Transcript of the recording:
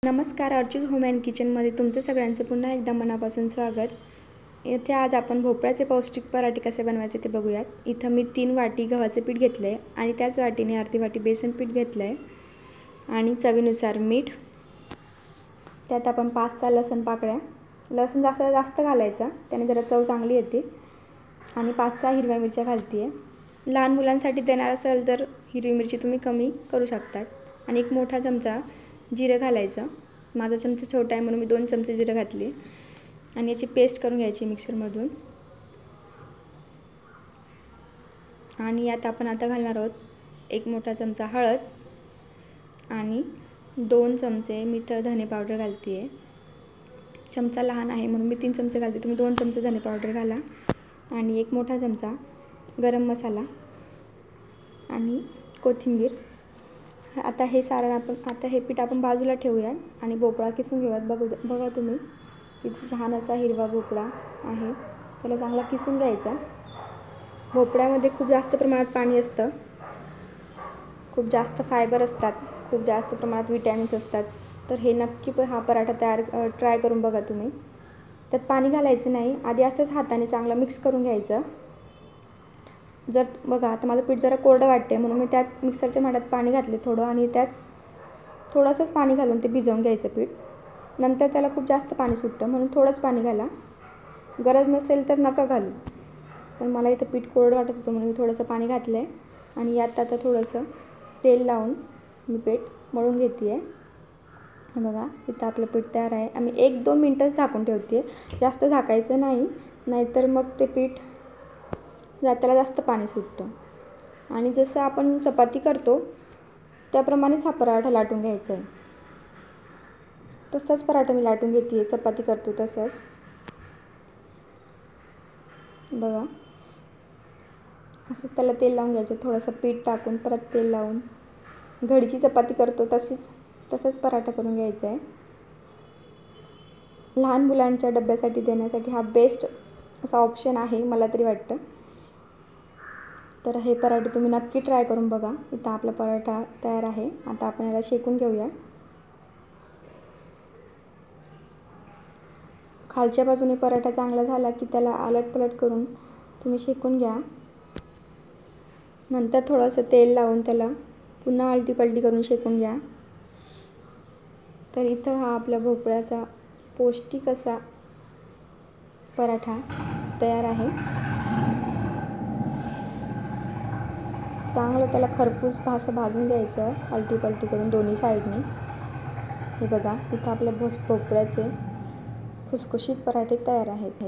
नमस्कार, अर्चूज home and किचनमध्ये तुमचं सगळ्यांचं पुन्हा एकदा मनापासून स्वागत. इथे आज आपण भोपळ्याचे पौष्टिक पराठे कसे बनवायचे ते बघूयात. इथं मी 3 वाटी गव्हाचे पीठ घेतलं आहे आणि त्याच वाटीने अर्धी वाटी बेसन पीठ घेतलं आहे आणि चवीनुसार मीठ. त्यात आपण 5-6 लसूण पाकळ्या, लसूण जास्त घालायचा, त्याने जरा चव चांगली येते. आणि 5-6 हिरव्या मिरच्या घालते आहे. लहान मुलांसाठी देणार असेल तर हिरवी मिरची तुम्ही कमी करू शकता. आणि 1 मोठा चमचा जिरं घालायचं. माझा चमचा छोटा आहे म्हणून मी 2 चमचे जिरं घातले आणि याची पेस्ट करून घ्यायची मिक्सरमधून. आणि यात आपण आता घालणार आहोत 1 मोठा चमचा हळद आणि 2 चमचे मी तर धने पावडर घालते आहे. चमचा लहान आहे म्हणून मी 3 चमचे घालते, तुम्ही 2 चमचे धने पावडर घाला. आणि 1 मोठा चमचा गरम मसाला आणि कोथिंबीर. आता हे पीठ आपण बाजूला ठेवूया आणि भोपळा किसून घेऊयात. बघा तुम्ही किती छान असा हिरवा भोपळा आहे, त्याला चांगला किसून घ्यायचा. भोपळ्यामध्ये खूप जास्त प्रमाणात पाणी असतं, खूप जास्त फायबर असतात, खूप जास्त प्रमाणात विटॅमिन्स असतात. तर हे नक्की हा पराठा ट्राय करून बघा तुम्ही. त्यात पाणी घालायचं नाही, आधी असंच हाताने चांगलं मिक्स करून घ्यायचं. जर बघा आता माझं पीठ जरा कोरडं वाटते म्हणून मी त्यात मिक्सरच्या भांड्यात पाणी घातले थोडं आणि त्यात थोडंसंच पाणी घालून ते भिजवून घ्यायचं पीठ. नंतर त्याला खूप जास्त पाणी सुटतं म्हणून थोडंच पाणी घाला, गरज नसेल तर नका घालू. पण मला इथं पीठ कोरडं वाटत होतं म्हणून मी थोडंसं पाणी घातलं आहे. आणि यात आता थोडंसं तेल लावून मी पीठ मळून घेते आहे. बघा इथं आपलं पीठ तयार आहे. आम्ही 1-2 मिनटंच झाकून ठेवते, जास्त झाकायचं नाही, नाहीतर मग ते पीठ त्याला जास्त पाणी सुटतं. आणि जसं आपण चपाती करतो त्याप्रमाणेच हा पराठा लाटून घ्यायचा आहे. तसाच पराठा मी लाटून घेते आहे, चपाती करतो तसंच. बघा असं त्याला तेल लावून घ्यायचं, थोडंसं पीठ टाकून परत तेल लावून. घडीची चपाती करतो तसंच पराठा करून घ्यायचा आहे. लहान मुलांच्या डब्यासाठी देण्यासाठी हा बेस्ट असा ऑप्शन आहे मला तरी वाटतं. तर हे पराठे तुम्ही नक्की ट्राय करून बघा. इथं आपला पराठा तयार आहे. आता आपण याला शेकून घेऊया. खालच्या बाजूने पराठा चांगला झाला की त्याला आलटपलट करून तुम्ही शेकून घ्या. नंतर थोडंसं तेल लावून त्याला पुन्हा आलटीपलटी करून शेकून घ्या. तर इथं हा आपल्या भोपळ्याचा पौष्टिक असा पराठा तयार आहे. चांगलं त्याला खरपूस भाजून घ्यायचं आलटीपलटी करून दोन्ही साईडने. हे बघा इथं आपल्या भोपळ्याचे खुसखुशीत पराठे तयार आहेत.